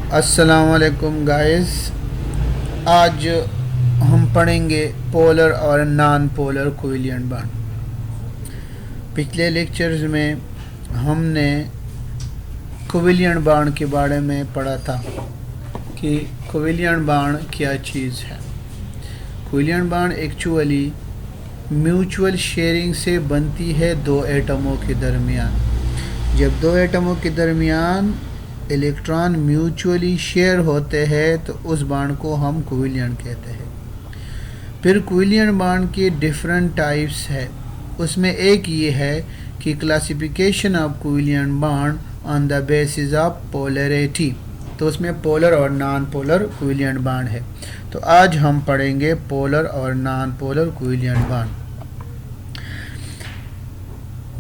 अस्सलाम वालेकुम गाइस। आज हम पढ़ेंगे पोलर और नॉन पोलर कोवेलेंट बॉन्ड। पिछले लेक्चर्स में हमने कोवेलेंट बॉन्ड के बारे में पढ़ा था कि कोवेलेंट बॉन्ड क्या चीज़ है। Covalent bond actually mutual sharing से बनती है दो एटमों के दरमियान। जब दो एटमों के दरमियान इलेक्ट्रॉन म्यूचुअली शेयर होते हैं तो उस बॉन्ड को हम कोवेलेंट कहते हैं। फिर कोवेलेंट बॉन्ड के डिफरेंट टाइप्स है। उसमें एक ये है कि classification of covalent bond on the basis of polarity, तो उसमें पोलर और नॉन पोलर कोवेलेंट बॉन्ड है। तो आज हम पढ़ेंगे पोलर और non polar covalent bond.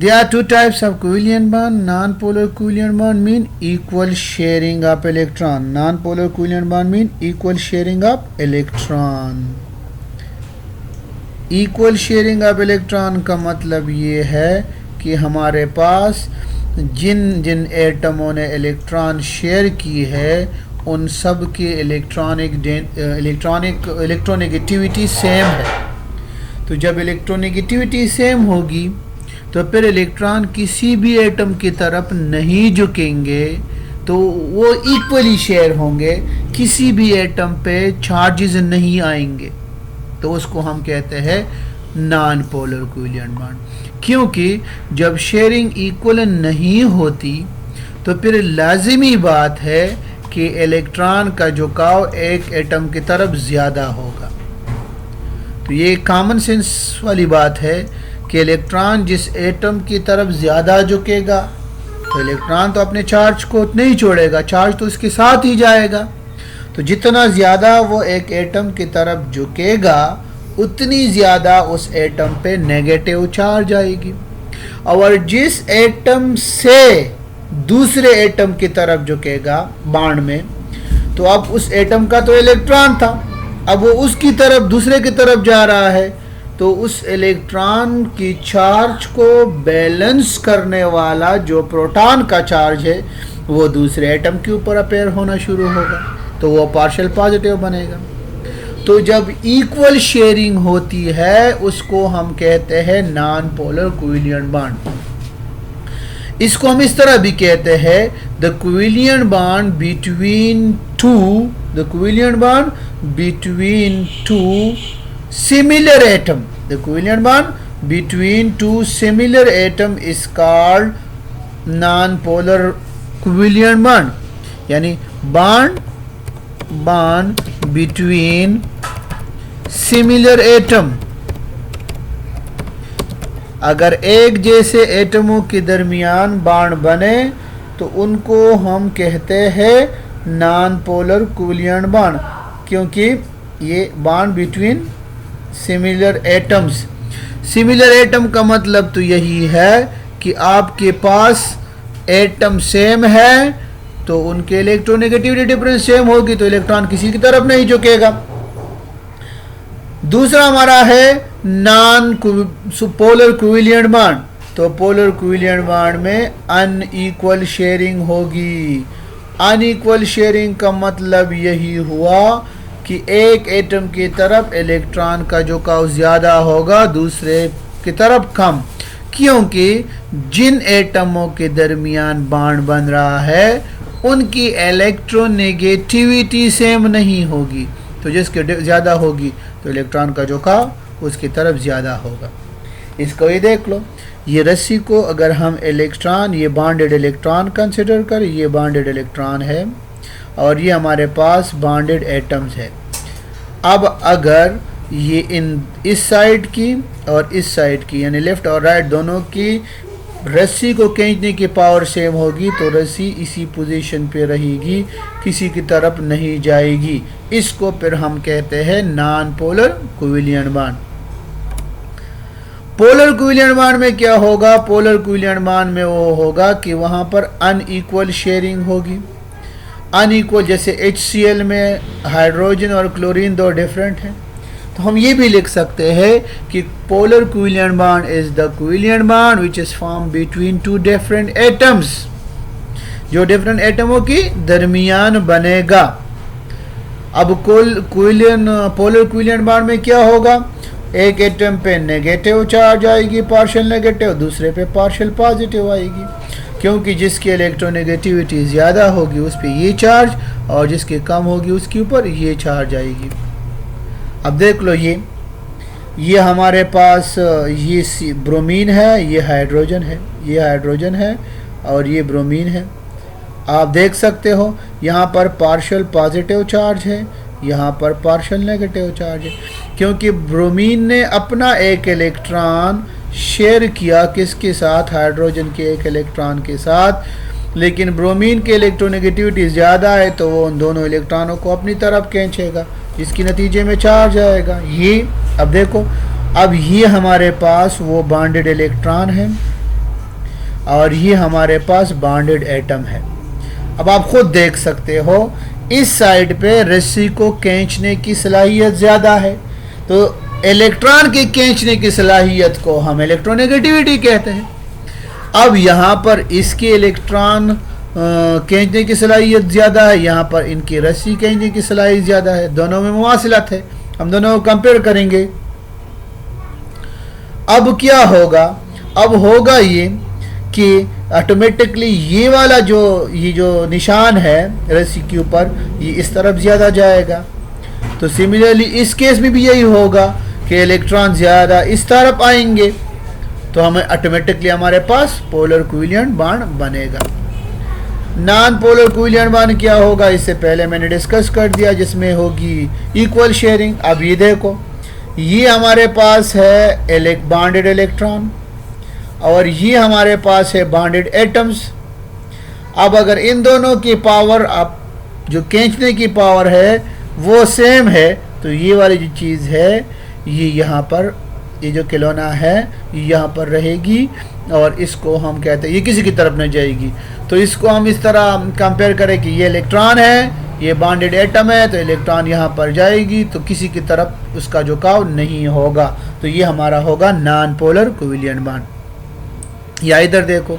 There are two types of covalent bond. Non-polar covalent bond mean equal sharing of electron. Non-polar covalent bond mean equal sharing of electron. Equal sharing of electron का मतलब ये है कि हमारे पास जिन जिन एटमों ने electron share की है उन सब की इलेक्ट्रोनेगेटिविटी सेम है। तो जब इलेक्ट्रोनेगेटिविटी सेम होगी तो फिर इलेक्ट्रॉन किसी भी एटम की तरफ नहीं झुकेंगे, तो वो इक्वली शेयर होंगे, किसी भी एटम पे चार्जेस नहीं आएंगे। तो उसको हम कहते हैं नॉन पोलर कोवेलेंट बॉन्ड। क्योंकि जब शेयरिंग इक्वल नहीं होती तो फिर लाजिमी बात है कि इलेक्ट्रॉन का झुकाव एक एटम की तरफ ज़्यादा होगा। तो ये कॉमन सेंस वाली बात है कि इलेक्ट्रॉन जिस एटम की तरफ ज़्यादा झुकेगा तो इलेक्ट्रॉन तो अपने चार्ज को नहीं छोड़ेगा, चार्ज तो इसके साथ ही जाएगा। तो जितना ज़्यादा वो एक एटम की तरफ झुकेगा उतनी ज़्यादा उस एटम पे नेगेटिव चार्ज आएगी। और जिस एटम से दूसरे एटम की तरफ झुकेगा बॉन्ड में, तो अब उस एटम का तो इलेक्ट्रॉन था, अब वो उसकी तरफ दूसरे की तरफ जा रहा है, तो उस इलेक्ट्रॉन की चार्ज को बैलेंस करने वाला जो प्रोटॉन का चार्ज है वो दूसरे एटम के ऊपर अपेयर होना शुरू होगा, तो वो पार्शियल पॉजिटिव बनेगा। तो जब इक्वल शेयरिंग होती है उसको हम कहते हैं नॉन पोलर कोवेलेंट बॉन्ड। इसको हम इस तरह भी कहते हैं the covalent bond between two similar atom. The covalent bond between two similar atom is called non-polar covalent bond. यानी bond between similar atom, अगर एक जैसे एटमों के दरमियान बॉन्ड बने तो उनको हम कहते हैं नॉन पोलर कोवेलेंट बॉन्ड, क्योंकि ये bond between similar atoms. Similar atom का मतलब तो यही है कि आपके पास एटम सेम है तो उनके इलेक्ट्रोनेगेटिविटी डिफरेंस सेम होगी, तो इलेक्ट्रॉन किसी की तरफ नहीं झुकेगा। दूसरा हमारा है नॉन पोलर कोवेलेंट बॉन्ड। तो पोलर कोवेलेंट बॉन्ड में अनइक्वल शेयरिंग होगी। अनइक्वल शेयरिंग का मतलब यही हुआ कि एक एटम की तरफ इलेक्ट्रॉन का झुकाव ज़्यादा होगा, दूसरे की तरफ कम, क्योंकि जिन एटमों के दरमियान बॉन्ड बन रहा है उनकी इलेक्ट्रोनेगेटिविटी सेम नहीं होगी। तो जिसके ज़्यादा होगी तो इलेक्ट्रॉन का झुकाव उसकी तरफ ज़्यादा होगा। इसको ही देख लो, ये रस्सी को अगर हम इलेक्ट्रॉन, ये बॉन्डेड इलेक्ट्रॉन कंसिडर करें, ये बॉन्डेड इलेक्ट्रॉन है और ये हमारे पास बॉन्डेड एटम्स है। अब अगर ये इस साइड की और इस साइड की यानी लेफ़्ट और राइट दोनों की रस्सी को खींचने की पावर सेम होगी तो रस्सी इसी पोजीशन पे रहेगी, किसी की तरफ नहीं जाएगी। इसको फिर हम कहते हैं non polar covalent bond. Polar covalent bond में क्या होगा? पोलर कोवेलेंट बॉन्ड में वो होगा कि वहाँ पर अनइक्वल शेयरिंग होगी। अनइक्वल, जैसे HCl में हाइड्रोजन और क्लोरीन दो डिफरेंट हैं, तो हम ये भी लिख सकते हैं कि polar covalent bond is the covalent bond which is form between two different atoms. जो डिफरेंट एटमों की दरमियान बनेगा। अब पोलर इक्विवेलेंट बॉन्ड में क्या होगा, एक एटम पे नेगेटिव चार्ज आएगी पार्शियल नेगेटिव, दूसरे पे पार्शियल पॉजिटिव आएगी, क्योंकि जिसकी इलेक्ट्रोनेगेटिविटी ज़्यादा होगी उस पर ये चार्ज और जिसकी कम होगी उसके ऊपर ये चार्ज आएगी। अब देख लो, ये हमारे पास ये ब्रोमीन है, ये हाइड्रोजन है, ये हाइड्रोजन है और ये ब्रोमीन है। आप देख सकते हो यहाँ पर पार्शियल पॉजिटिव चार्ज है, यहाँ पर पार्शियल नेगेटिव चार्ज है, क्योंकि ब्रोमीन ने अपना एक इलेक्ट्रॉन शेयर किया किसके साथ, हाइड्रोजन के एक इलेक्ट्रॉन के साथ, लेकिन ब्रोमीन की इलेक्ट्रोनेगेटिविटी ज़्यादा है तो वो उन दोनों इलेक्ट्रॉनों को अपनी तरफ खींचेगा, जिसके नतीजे में चार्ज आएगा। ये अब देखो, अब ये हमारे पास वो बॉन्डेड इलेक्ट्रॉन है और ये हमारे पास बॉन्डेड एटम है। अब आप खुद देख सकते हो इस साइड पे रस्सी को खींचने की सलाहियत ज़्यादा है, तो इलेक्ट्रॉन की खींचने की सलाहियत को हम इलेक्ट्रोनेगेटिविटी कहते हैं। अब यहाँ पर इसके इलेक्ट्रॉन खींचने की सलाहियत ज़्यादा है, यहाँ पर इनकी रस्सी खींचने की सलाहियत ज़्यादा है, दोनों में मुवासिलत है। हम दोनों को कंपेयर करेंगे। अब क्या होगा, अब होगा ये कि ऑटोमेटिकली ये वाला ये जो निशान है रस्सी के ऊपर, ये इस तरफ ज़्यादा जाएगा। तो सिमिलरली इस केस में भी यही होगा कि इलेक्ट्रॉन ज़्यादा इस तरफ आएंगे, तो हमें ऑटोमेटिकली हमारे पास पोलर इक्विवेलेंट बॉन्ड बनेगा। नॉन पोलर इक्विवेलेंट बॉन्ड क्या होगा, इससे पहले मैंने डिस्कस कर दिया, जिसमें होगी इक्वल शेयरिंग। अब ये देखो, ये हमारे पास है बॉन्डेड इलेक्ट्रॉन और ये हमारे पास है बॉन्डेड एटम्स। अब अगर इन दोनों की पावर, अब जो खींचने की पावर है वो सेम है, तो ये वाली जो चीज़ है ये यहाँ पर, ये जो खिलौना है ये यहाँ पर रहेगी और इसको हम कहते हैं ये किसी की तरफ नहीं जाएगी। तो इसको हम इस तरह कंपेयर करें कि ये इलेक्ट्रॉन है, ये बॉन्डेड एटम है, तो इलेक्ट्रॉन यहाँ पर जाएगी तो किसी की तरफ उसका झुकाव नहीं होगा, तो ये हमारा होगा नॉन पोलर इक्विवेलेंट बॉन्ड। या इधर देखो,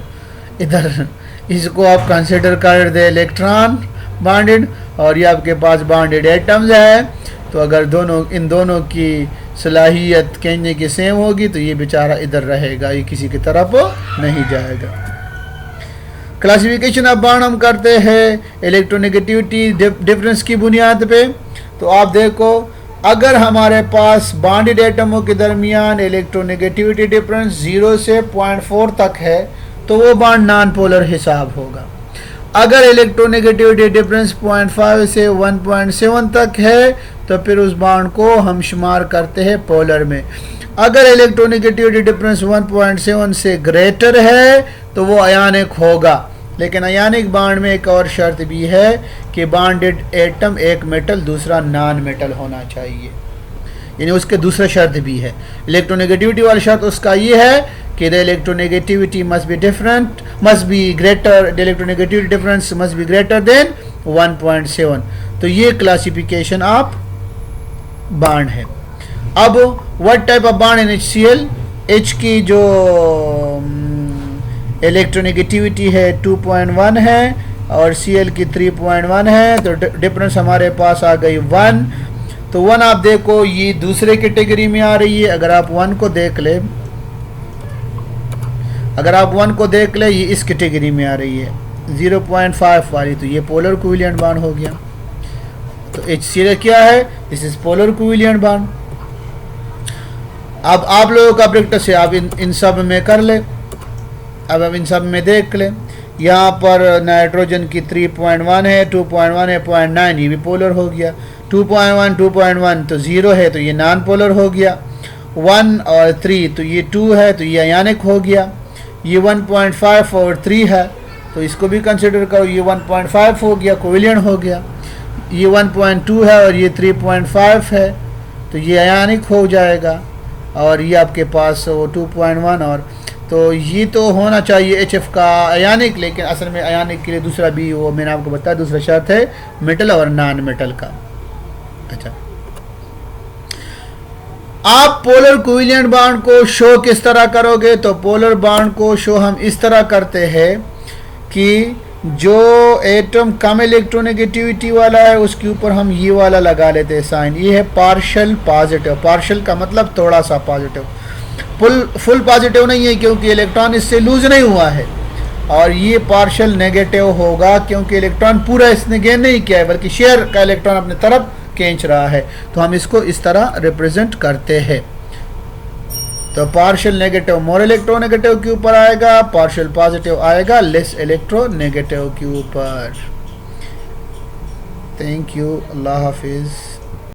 इधर इसको आप कंसिडर कर दे इलेक्ट्रॉन बॉन्डेड और ये आपके पास बॉन्डेड एटम्स है, तो अगर इन दोनों की सलाहियत कहने की सेम होगी तो ये बेचारा इधर रहेगा, ये किसी की तरफ नहीं जाएगा। क्लासिफिकेशन ऑफ बॉन्ड हम करते हैं इलेक्ट्रोनेगेटिविटी डिफरेंस की बुनियाद पे। तो आप देखो, अगर हमारे पास बॉन्डेड एटमों के दरमियान इलेक्ट्रोनेगेटिविटी डिफरेंस 0 से 0.4 तक है तो वो बॉन्ड नॉन पोलर हिसाब होगा। अगर इलेक्ट्रोनेगेटिविटी डिफरेंस 0.5 से 1.7 तक है तो फिर उस बॉन्ड को हम शुमार करते हैं पोलर में। अगर इलेक्ट्रोनेगेटिविटी डिफरेंस 1.7 से ग्रेटर है तो वो आयनिक होगा। लेकिन आयनिक बॉन्ड में एक और शर्त भी है कि बॉन्डेड एटम एक मेटल दूसरा नॉन मेटल होना चाहिए, यानी उसके दूसरा शर्त भी है। इलेक्ट्रोनेगेटिविटी वाला शर्त उसका ये है कि the electronegativity must be greater, the electronegativity difference must be greater than 1.7। तो ये क्लासिफिकेशन ऑफ बॉन्ड है। अब what type of bond in HCl, H की जो इलेक्ट्रोनेगेटिविटी है 2.1 है और Cl की 3.1 है, तो डिफरेंस हमारे पास आ गई 1। तो 1 आप देखो ये दूसरे कैटेगरी में आ रही है। अगर आप 1 को देख ले, ये इस कैटेगरी में आ रही है 0.5 वाली, तो ये पोलर इक्विवेलेंट बॉन्ड हो गया। तो HCl क्या है, this is polar equivalent bond. अब आप लोगों का प्रैक्टिस है, आप इन सब में कर ले। अब इन सब में देख ले, यहाँ पर नाइट्रोजन की 3.1 है, 2.1 है, 0.9, ये भी पोलर हो गया। 2.1 तो 0 है तो ये नॉन पोलर हो गया। 1 और 3 तो ये 2 है तो ये आयनिक हो गया। ये 1.5 और 3 है तो इसको भी कंसिडर करो, ये 1.5 हो गया, कोवेलेंट हो गया। ये 1.2 है और ये 3.5 है तो ये आयनिक हो जाएगा। और ये आपके पास वो 2.1 और, तो ये तो होना चाहिए HF का आयनिक, लेकिन असल में आयनिक के लिए दूसरा भी वो मैंने आपको बताया, दूसरा शर्त है मेटल और नॉन मेटल का। अच्छा, आप पोलर इक्विवेलेंट बॉन्ड को शो किस तरह करोगे, तो पोलर बॉन्ड को शो हम इस तरह करते हैं कि जो एटम कम इलेक्ट्रोनेगेटिविटी वाला है उसके ऊपर हम ये वाला लगा लेते हैं साइन। ये है पार्शियल पॉजिटिव, पार्शियल का मतलब थोड़ा सा पॉजिटिव, फुल पॉजिटिव नहीं है क्योंकि इलेक्ट्रॉन इससे लूज नहीं हुआ है। और ये पार्शियल नेगेटिव होगा क्योंकि इलेक्ट्रॉन पूरा इसने गेन नहीं किया है बल्कि शेयर का इलेक्ट्रॉन अपने तरफ खींच रहा है। तो हम इसको इस तरह रिप्रेजेंट करते हैं। तो पार्शियल नेगेटिव मोर इलेक्ट्रोनेगेटिव के ऊपर आएगा, पार्शियल पॉजिटिव आएगा लेस इलेक्ट्रोनेगेटिव के ऊपर। थैंक यू, अल्लाह हाफिज़।